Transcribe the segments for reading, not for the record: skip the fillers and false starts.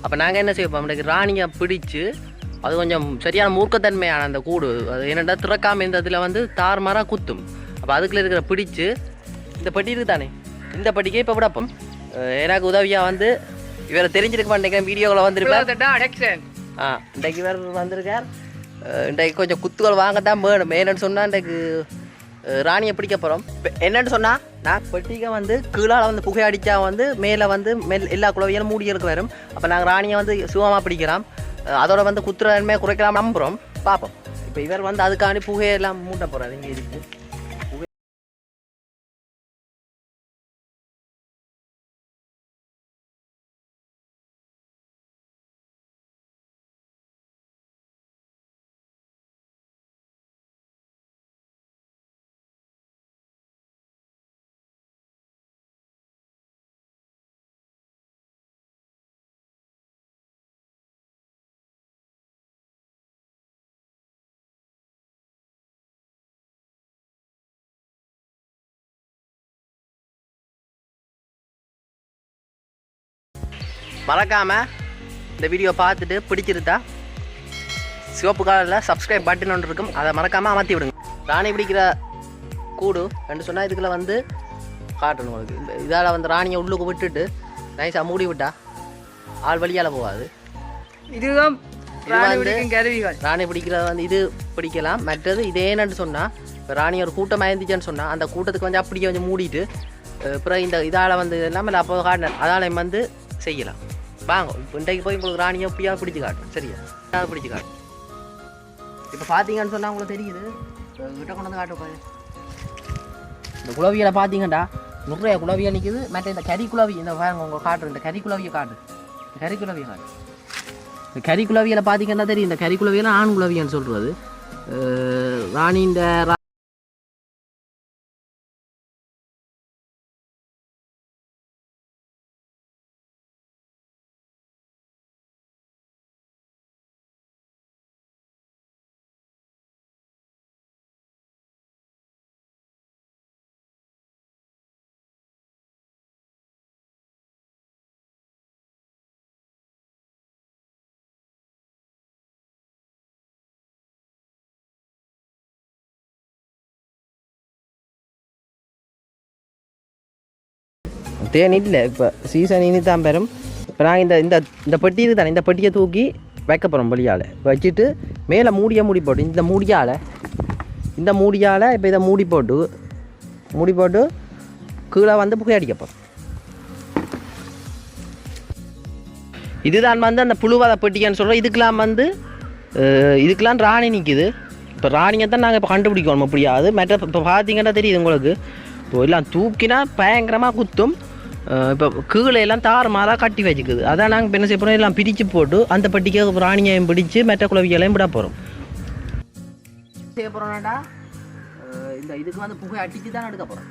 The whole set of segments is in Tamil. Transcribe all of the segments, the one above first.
அப்போ நாங்கள் என்ன செய்வோம், நம்மளுக்கு ராணியை பிடிச்சி அது கொஞ்சம் சரியான மூர்க்கத்தன்மையான அந்த கூடு, அது என்னென்னா திறக்காமல் இருந்ததில் வந்து தாறுமாறாக குத்தும். அப்போ அதுக்குள்ளே இருக்கிற பிடிச்சி இந்த பட்டி இருக்குது தானே, இந்த பட்டிக்கே இப்போ விடப்போம். எனக்கு உதவியாக வந்து இவரை தெரிஞ்சிருக்க மாட்டேங்கிறேன், வீடியோவில் வந்துருப்பேன். இன்றைக்கு இவர் வந்திருக்கார். இன்றைக்கு கொஞ்சம் குத்துகள் வாங்கத்தான் வேணும். என்னென்னு சொன்னால் இன்றைக்கு ராணியை பிடிக்க போகிறோம். என்னென்னு சொன்னால் நான் பெட்டிக்க வந்து கீழால் வந்து புகை அடித்தா வந்து மேலே வந்து எல்லா குழவையும் மூடி இருக்க வரும். அப்போ நாங்கள் ராணியை வந்து சுகமாக பிடிக்கிறோம், அதோட வந்து குத்துறமே குறைக்கலாம் நம்புகிறோம். பார்ப்போம். இப்போ இவர் வந்து அதுக்காண்டி புகையெல்லாம் மூட்ட போகிறார். இங்கே இருக்குது மறக்காமல் இந்த வீடியோ பார்த்துட்டு பிடிச்சிருந்தா சிவப்பு கலரில் சப்ஸ்கிரைப் பட்டன் ஒன்று இருக்கும், அதை மறக்காமல் அமர்த்தி விடுங்க. ராணி பிடிக்கிற கூடு என்று சொன்னால் இதுக்குள்ள வந்து காட்டணும் உங்களுக்கு. இதால் வந்து ராணியை உள்ளுக்கு விட்டுட்டு நைஸாக மூடி விட்டா ஆள் வழியால் போகாது. இதுதான் ராணி பிடிக்கிறது வந்து இது பிடிக்கலாம். மற்றது இது ஏன்னு சொன்னால் இப்போ ராணி ஒரு கூட்டமாக இருந்துச்சுன்னு சொன்னால் அந்த கூட்டத்துக்கு வந்து அப்படியே கொஞ்சம் மூடிட்டு அப்புறம் இந்த இதால் வந்து இல்லாமல் அப்போ காட்டினேன் அதால் வந்து செய்யலாம். வாங்க இப்போ இன்றைக்கு போய் உங்களுக்கு ராணியை எப்படியா பிடிச்சி காட்டும். சரியா பிடிச்சி காட்டும். இப்போ பார்த்தீங்கன்னு சொன்னால் உங்களுக்கு தெரியுது, கிட்ட கொண்டு வந்து காட்டுப்பாரு. இந்த குளவியில் பார்த்தீங்கண்டா நிறைய குளவியாக நிற்குது. மற்ற இந்த கறி குளவி இந்த உங்கள் காட்டுறேன், இந்த கறி குளவியை காட்டு, இந்த கறி குளவியை காட்டு. இந்த கறி குளவியில் பார்த்தீங்கன்னா தெரியும், இந்த கறி குளவியில் ஆண் குளவின்னு சொல்கிறது. ராணின்ற தேன் இல்லை. இப்போ சீசன் இனி தான் பெறும். இப்போ நாங்கள் இந்த இந்த பெட்டி இது தானே, இந்த பெட்டியை தூக்கி வைக்க போகிறோம். வழியால் வச்சுட்டு மேலே மூடி போட்டு இந்த மூடியால் இப்போ இதை மூடி போட்டு கீழே வந்து புகை அடிக்க போகிறோம். இதுதான் வந்து அந்த புழுவாத பெட்டிக்கான்னு சொல்கிறோம். இதுக்கெல்லாம் ராணி நிற்குது. இப்போ ராணியை தான் நாங்கள் இப்போ கண்டுபிடிக்கணும் முடியாது. மற்ற இப்போ பார்த்தீங்கன்னா தெரியுது உங்களுக்கு, இப்போ எல்லாம் தூக்கினா பயங்கரமாக குத்தும். இப்போ கீழே எல்லாம் தாறுமாறாக கட்டி வச்சுக்குது. அதான் நாங்கள் இப்போ என்ன செய்ய போகிறோம், எல்லாம் பிரித்து போட்டு அந்த பட்டிக்கு ராணியையும் பிடிச்சி மற்ற குளவிகளையும் விட போகிறோம். செய்ய போகிறோம்னாடா இந்த இதுக்கு வந்து புகை அடித்து தான் எடுக்க போகிறோம்.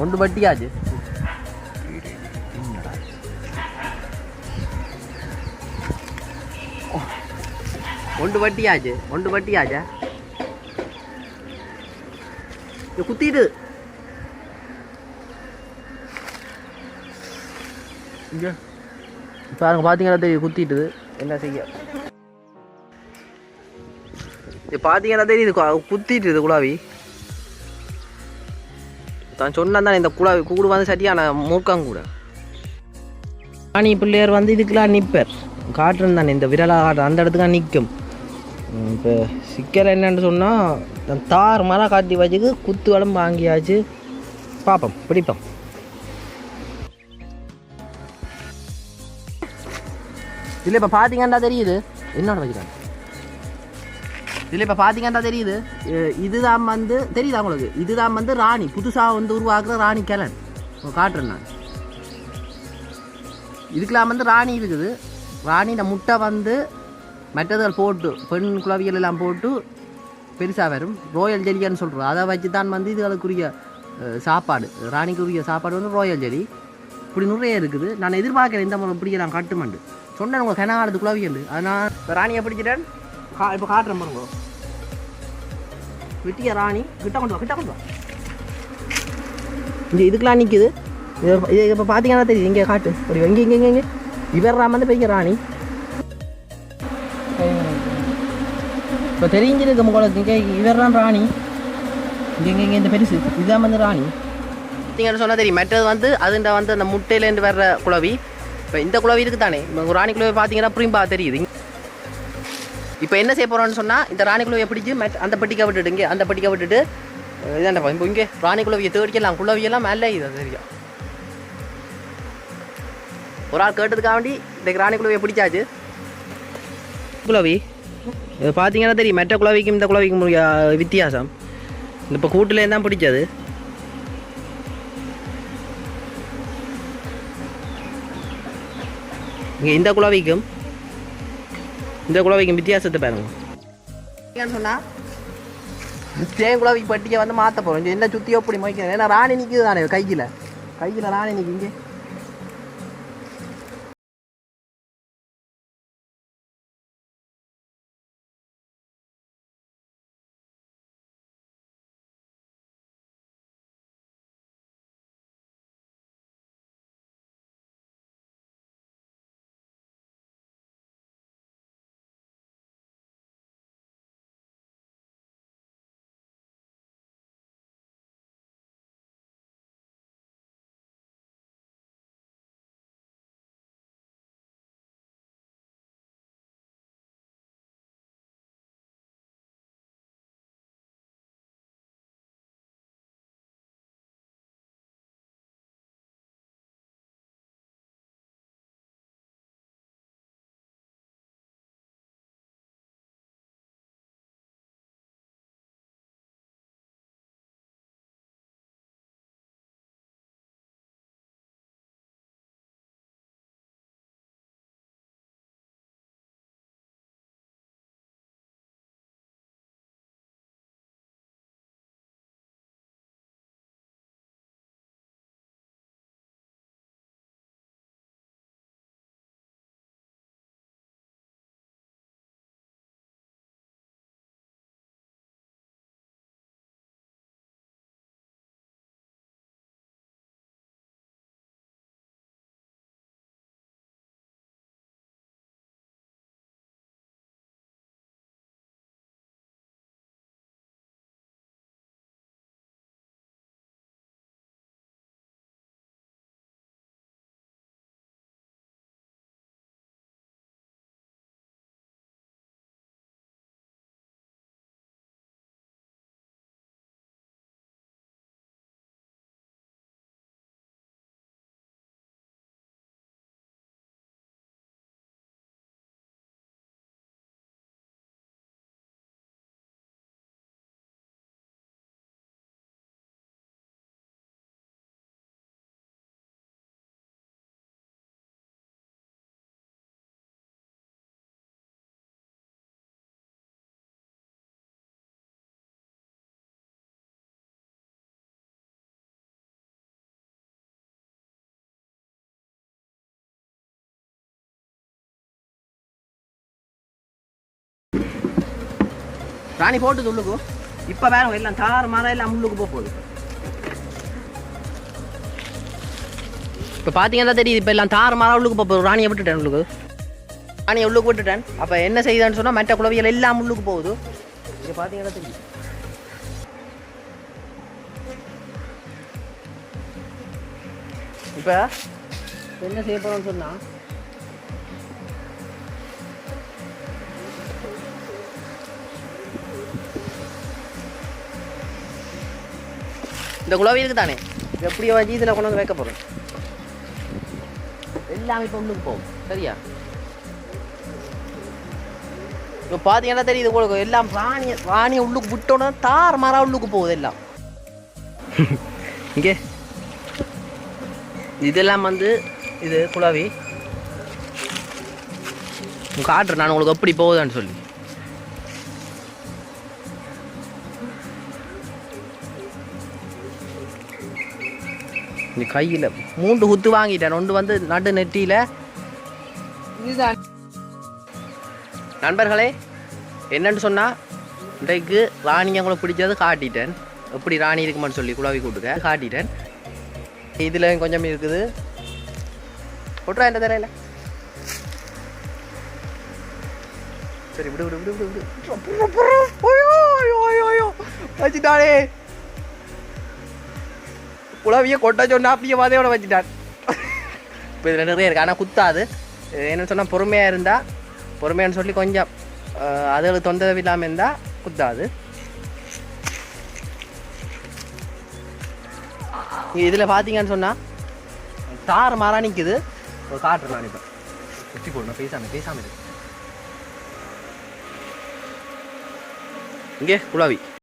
ஒன்று பட்டியாச்சு. ஒன்று பட்டியாச்சா குத்திட்டு பாருங்க. பார்த்தீங்கன்னா தெரியுது குத்திட்டுது. என்ன செய்ய பார்த்தீங்கன்னா தெரியுது குத்திட்டுது குழாவி. தான் சொன்னால் தானே இந்த கூடு வந்து சரியான மூர்க்காங்கூட. ராணி பிள்ளையர் வந்து இதுக்கெல்லாம் நிற்பர் காட்டுறேன் தானே, இந்த விரலாக காட்டுற அந்த இடத்துக்கு நிற்கும். இப்போ சிக்கல் என்னன்னு சொன்னால் தார் மரம் காட்டி வச்சுக்கு குத்து வளம் வாங்கியாச்சு. பார்ப்போம் பிடிப்போம். இல்லை இப்போ பார்த்தீங்கன்னா தெரியுது என்னோட வைக்கிறாங்க. இல்லை இப்போ பார்த்தீங்கன்னா தெரியுது இதுதான் வந்து தெரியுதா உங்களுக்கு? இதுதான் வந்து ராணி புதுசாக வந்து உருவாக்குற ராணி கிழன் காட்டுறேன் நான். இதுக்கெல்லாம் வந்து ராணி இருக்குது. ராணியோட முட்டை வந்து மற்றதுகள் போட்டு பெண் குளவியல் எல்லாம் போட்டு பெருசாக வரும். ரோயல் ஜெலின்னு சொல்கிறோம். அதை வச்சு தான் வந்து இதுகளுக்குரிய சாப்பாடு, ராணிக்குரிய சாப்பாடு வந்து ரோயல் ஜெலி. இப்படி நிறைய இருக்குது. நான் எதிர்பார்க்குறேன் இந்த முறை இப்படி நான் கட்டுமண்டு சொன்னேன். உங்கள் கனகாலத்து குளவியல் அதனால் இப்போ ராணியை பிடிச்சிட்டேன். இப்போ காட்டுறேன் பாருங்க. வெட்டிய ராணி கிட்ட கொண்டு வா. இங்கே இதுக்கெலாம் நிற்குது. இது இப்போ பார்த்தீங்கன்னா தெரியுது. இங்கே காட்டு ஒரு இங்கே இவர்றாம வந்து பெரிய ராணி. இப்போ தெரிஞ்சிருக்கு உங்களுக்கு. இங்கே இவர்தான் ராணி. இங்கே இந்த பெருசு இதுதான் வந்து ராணி. நீங்கள் சொன்னால் தெரியும். மற்றது வந்து அதுண்ட வந்து அந்த முட்டையிலேருந்து வர்ற குளவி. இப்போ இந்த குளவி இருக்குது தானே, ராணி குளவி பார்த்தீங்கன்னா புரியும்பா தெரியுது. இப்போ என்ன செய்ய போகிறோன்னு சொன்னால் இந்த ராணி குளவியை பிடிச்சி அந்த பெட்டிக்கை விட்டுட்டு இங்கே அந்த பெட்டிக்கை விட்டுட்டு இதாண்டப்பா இப்போ இங்கே ராணி குளவியை தேடிக்கலாம். குளவியெல்லாம் மேலே இது தெரியும். ஒரு ஆள் கேட்டதுக்காக வேண்டி இந்த ராணி குளவியை பிடிச்சாச்சு. குளவி இது பார்த்தீங்கன்னா தெரியும். மற்ற குளவிக்கும் இந்த குளவிக்கும் வித்தியாசம். இப்போ கூட்டுலேருந்து தான் பிடிச்சது. இங்கே இந்த குளவிக்கும் வித்தியாசத்தை பாருங்க. சொன்னால் தேன் குளவி பட்டியை வந்து மாற்ற போகிறோம். இங்கே என்ன சுற்றியோ இப்படி மொய்க்கணும். ஏன்னா ராணி நிற்குது தானே கையில் ராணி நிற்கும். இங்கே ராணி போட்டு உள்ளுக்கு. இப்போ வேற எல்லாம் தாறு மாற எல்லாம் உள்ளுக்கு போகுது. இப்போ பார்த்தீங்கன்னா தெரியுது. இப்போ எல்லாம் தாறு மாற உள்ளுக்கு போகுது. ராணியை விட்டுட்டேன் உள்ளுக்கு. ராணியை உள்ளுக்கு விட்டுட்டேன். அப்போ என்ன செய்யுதான்னு சொன்னால் மற்ற குளவியல் எல்லாம் உள்ளுக்கு போகுது. இங்கே பார்த்தீங்கன்னா தெரியுது. இப்போ என்ன செய்ய போகிறோம்னு சொன்னால் இந்த குளவி இருக்குது தானே, எப்படியோ வச்சு இதில் கொண்டு வந்து வைக்க போகிறோம். எல்லாமே இப்போ உள்ளுக்கு போகும். சரியா? இப்போ பார்த்தீங்கன்னா தெரியுது உங்களுக்கு எல்லாம் ராணியை உள்ளுக்கு விட்டோன்னா தார் மாறா உள்ளுக்கு போகுது எல்லாம். இங்கே இதெல்லாம் வந்து இது குழாவி காட்டுறேன் நான் உங்களுக்கு எப்படி போகுதான்னு சொல்லி. இந்த கையில் 3 குத்து வாங்கிட்டேன். ஒன்று வந்து நடு நெட்டியில். இதுதான் நண்பர்களே, என்னன்னு சொன்னால் இன்றைக்கு ராணியை உங்களை பிடிச்சது காட்டிட்டேன். எப்படி ராணி இருக்குமான்னு சொல்லி குழாவி கூட்டுக்க காட்டிட்டேன். இதில் கொஞ்சம் இருக்குது. ஒட்டுறா என்ன தெரியல. சரி விடு விடு விடு விடு விடு. வச்சுட்டானே குழவியை கொட்ட சொன்னா அப்படியே வாதையோட வச்சுட்டான். இப்போ இதில் நிறைய இருக்குது. ஆனால் குத்தாது. என்னன்னு சொன்னால் பொறுமையாக இருந்தால், பொறுமையானு சொல்லி கொஞ்சம் அதுகளுக்கு தொந்தரவு இல்லாமல் இருந்தால் குத்தாது. இதில் பார்த்தீங்கன்னு சொன்னால் தார் மாறா நிற்குது. ஒரு காட்டுறேன் நான். இப்போ சுற்றி போடணும். பேசாமல் இருக்கு. இங்கே குழாவி